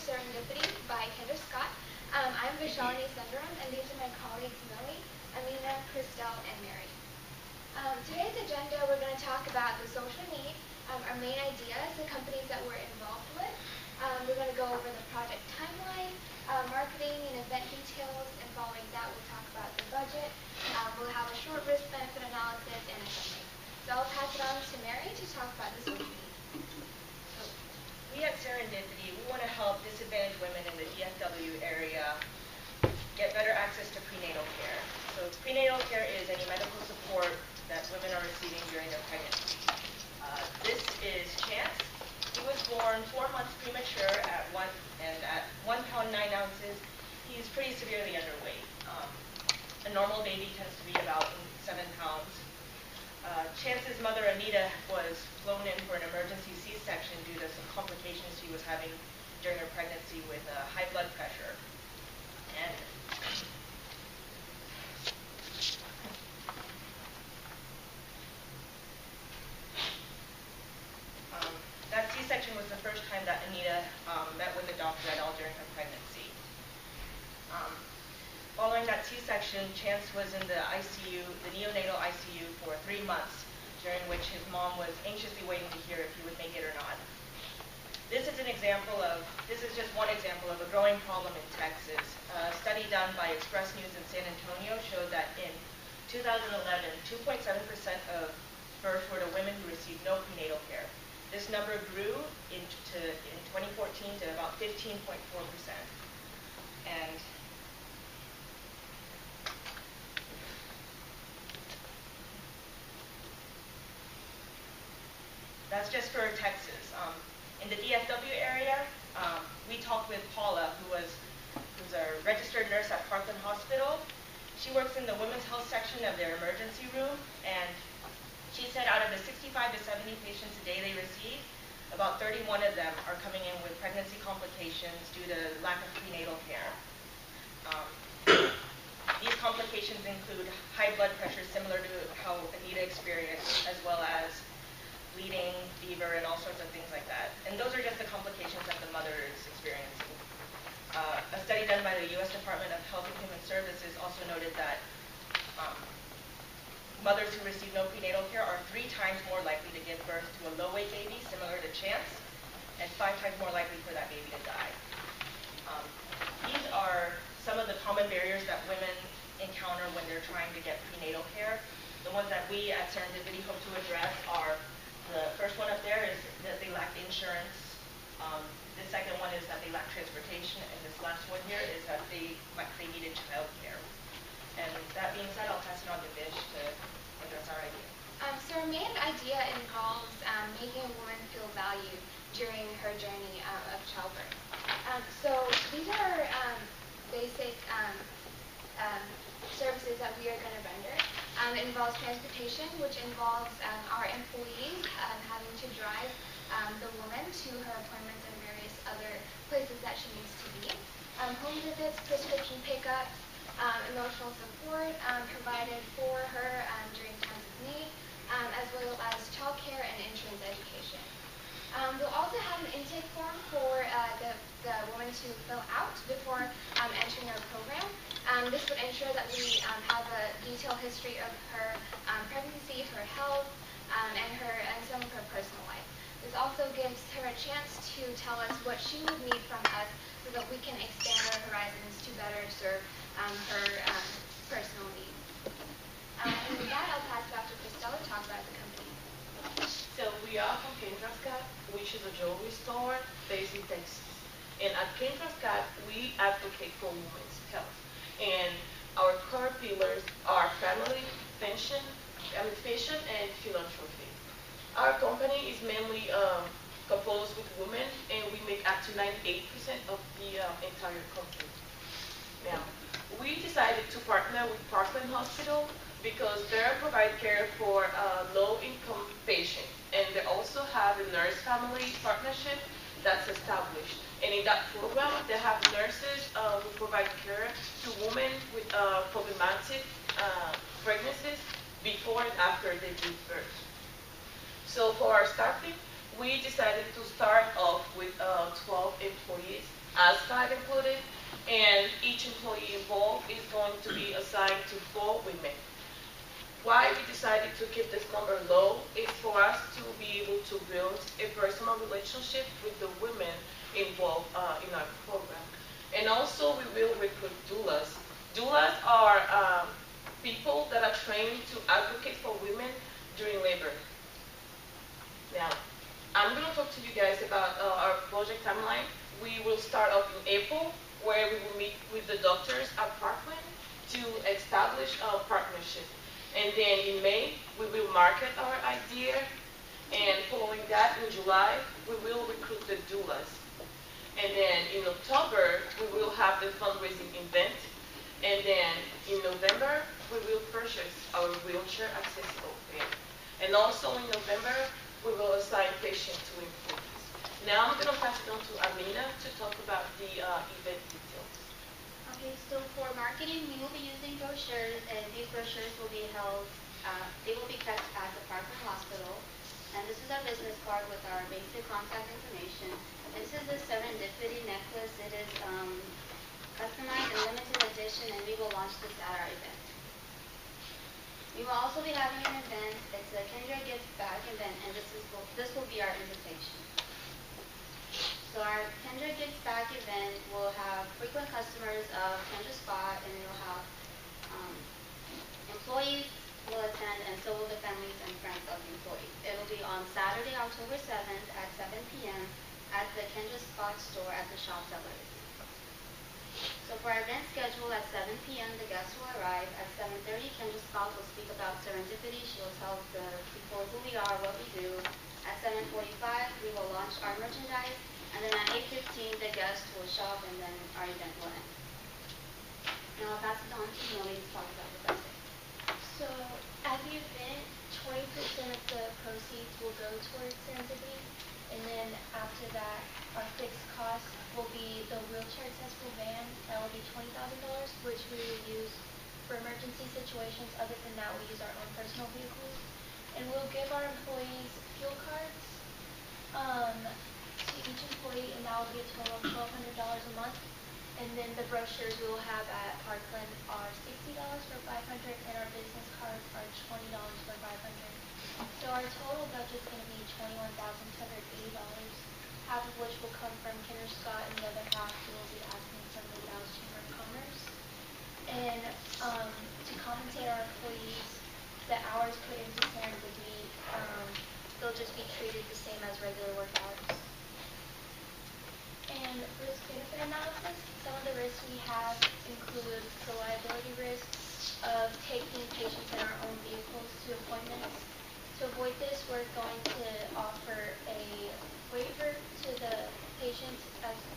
Serendipity by Kendra Scott. I'm Vishalini Sundaram, and these are my colleagues Millie, Amina, Christelle, and Mary. Today's agenda, we're going to talk about the social need, our main ideas, the companies that we're involved with. We're going to go over the project timeline, marketing and event details, and following that we'll talk about the budget. We'll have a short risk-benefit analysis and a summary. So I'll pass it on to Mary to talk about the social need. We at Serendipity, we want to help disadvantaged women in the DFW area get better access to prenatal care. So prenatal care is any medical support that women are receiving during their pregnancy. This is Chance. He was born 4 months premature at 1 pound 9 ounces. He's pretty severely underweight. A normal baby tends to be about 7 pounds. Chance's mother, Anita, was flown in for an emergency C-section due to some complications she was having during her pregnancy with high blood pressure. And that C-section was the first time that Anita met with a doctor at all during her pregnancy. Following that C-section, Chance was in the ICU, the neonatal ICU, for 3 months, during which his mom was anxiously waiting to hear if he would make it or not. This is just one example of a growing problem in Texas. A study done by Express News in San Antonio showed that in 2011, 2.7% of births were to women who received no prenatal care. This number grew in 2014 to about 15.4%. And that's just for Texas. In the DFW area, we talked with Paula, who's a registered nurse at Parkland Hospital. She works in the women's health section of their emergency room, and she said out of the 65 to 70 patients a day they receive, about 31 of them are coming in with pregnancy complications due to lack of prenatal care. These complications include high blood pressure, similar to how Anita experienced, as well as bleeding, fever, and all sorts of things like that. And those are just the complications that the mother is experiencing. A study done by the U.S. Department of Health and Human Services also noted that mothers who receive no prenatal care are 3 times more likely to give birth to a low-weight baby, similar to Chance, and 5 times more likely for that baby to die. These are some of the common barriers that women encounter when they're trying to get prenatal care. The ones that we at Serendipity hope to address are: the first one up there is that they lack insurance. The second one is that they lack transportation, and this last one here is that they needed child care. And that being said, I'll pass it on to Vish to address our idea. So our main idea involves making a woman feel valued during her journey of childbirth. So these are basic services that we are going to render. It involves transportation, which involves our employees having to drive the woman to her appointments and various other places that she needs to be. Home visits, prescription pickup, emotional support provided for her during times of need, as well as child care and insurance education. We'll also have an intake form for the woman to fill out before entering our program. This would ensure that we have a detailed history of her pregnancy, her health, and some of her personal life. This also gives her a chance to tell us what she would need from us so that we can expand our horizons to better serve her personal needs. And with that, I'll pass it off to Christelle to talk about the company. So we are from Kendra Scott, which is a jewelry store based in Texas. And at Kendra Scott, we advocate for women's health. And our core pillars are family, pension, and philanthropy. Our company is mainly composed with women, and we make up to 98% of the entire company. Now, we decided to partner with Parkland Hospital because they provide care for low-income patients, and they also have a nurse-family partnership that's established. And in that program, they have nurses who provide care to women with problematic pregnancies before and after they give birth. So for our staffing, we decided to start off with 12 employees, ASPAD included, and each employee involved is going to be assigned to 4 women. Why we decided to keep this number low is for us to be able to build a personal relationship with the women involved in our program. And also we will recruit doulas. Doulas are people that are trained to advocate for women during labor. Now, I'm going to talk to you guys about our project timeline. We will start off in April, where we will meet with the doctors at Parkland to establish a partnership. And then in May, we will market our idea. And following that, in July, we will recruit the doulas. And then in October, we will have the fundraising event. And then in November, we will purchase our wheelchair accessible bed. And also in November, we will assign patients to employees. Now I'm going to pass it on to Amina to talk about the event details. Okay, so for marketing, we will be using brochures, and these brochures will be held, they will be kept at the Parkland Hospital. And this is our business card with our basic contact information. This is the Serendipity necklace. It is customized and limited edition, and we will launch this at our event. We will also be having an event. It's a Kendra Gives Back event, and this will be our invitation. So our Kendra Gives Back event will have frequent customers of Kendra Spa, and it will have employees will attend, and so will the families and friends of the employees. It will be on Saturday, October 7th at 7 p.m. at the Kendra Spa store at the Shops at Legacy. So for our event schedule at 7 p.m., the guests will arrive. At 7:30, Kendra Scott will speak about serendipity. She will tell the people who we are, what we do. At 7:45, we will launch our merchandise. And then at 8:15, the guests will shop, and then our event will end. Now I'll pass it on to Millie to talk about the budget. So at the event, 20% of the proceeds will go towards serendipity. And then after that, our fixed cost will be the wheelchair accessible van. That will be $20,000, which we will use for emergency situations. Other than that, we use our own personal vehicles. And we'll give our employees fuel cards to each employee, and that will be a total of $1,200 a month. And then the brochures we will have at Parkland are $60 for 500, and our business cards are $20 for 500. So our total budget is going to be $21,280, half of which will come from Kendra Scott, and the other half we will be asking from the Dallas Chamber of Commerce. And to compensate our employees, the hours put into serendipity, they'll just be treated the same as regular work hours. And risk-benefit analysis, some of the risks we have include the liability risk of taking patients in our own vehicles to appointments. To avoid this, we're going to offer a waiver to the patients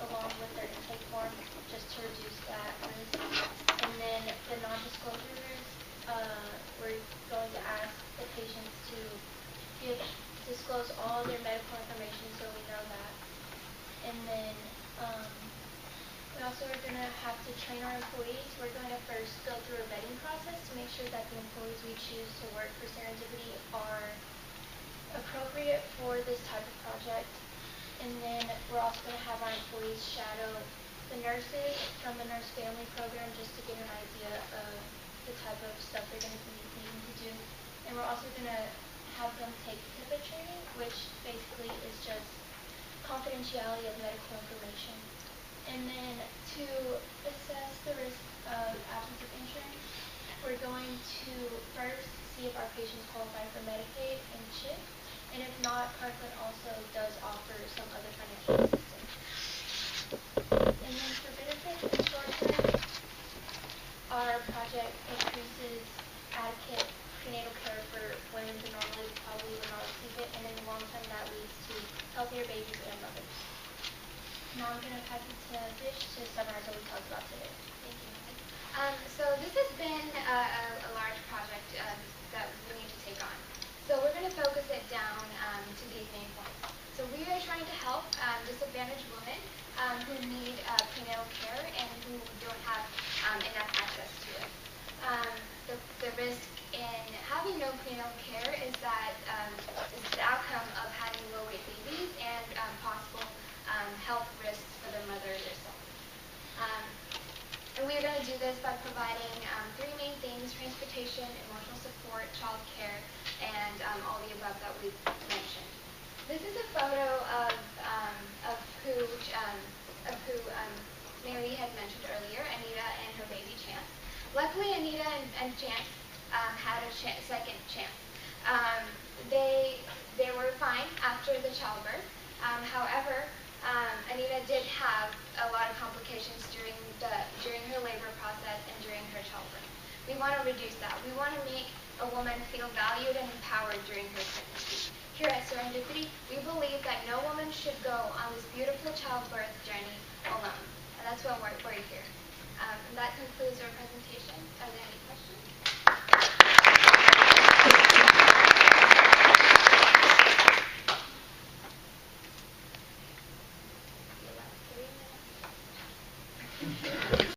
along with their intake form, just to reduce that risk. And then the non-disclosure risk, we're going to ask the patients to disclose all their medical information so we know that. And then we also are going to have to train our employees. We're going to first go through a vetting process to make sure that the employees we choose to work for Serendipity are appropriate for this type of project. And then we're also going to have our employees shadow the nurses from the Nurse Family Program just to get an idea of the type of stuff they're going to be needing to do. And we're also going to have them take HIPAA training, which basically is just confidentiality of medical information. And then to assess the risk of absence of insurance, we're going to first see if our patients qualify for Medicaid and CHIP. And if not, Parkland also does offer some other financial assistance. And then for benefits in the short term, our project increases adequate prenatal care for women who normally probably would not receive it. And in the long term, that leads to healthier babies and mothers. Now I'm going to pass it to Vish to summarize what we talked about today. Thank you. So this has been a large project that we need to take on. So we're going to focus it down to these main points. So we are trying to help disadvantaged women who need prenatal care and who don't have enough access to it. The risk in having no prenatal care is that is the outcome of having low-weight babies and possible health risks for the mother herself. this by providing three main things: transportation, emotional support, child care, and all the above that we've mentioned. This is a photo of who Mary had mentioned earlier, Anita and her baby Chance. Luckily, Anita and Chance had a second chance. They were fine after the childbirth. However, Anita did have a lot of complications during her labor process and during her childbirth. We want to reduce that. We want to make a woman feel valued and empowered during her pregnancy. Here at Serendipity, we believe that no woman should go on this beautiful childbirth journey alone. And that's why we're here. And that concludes our presentation. Are there any questions? You have 3 minutes.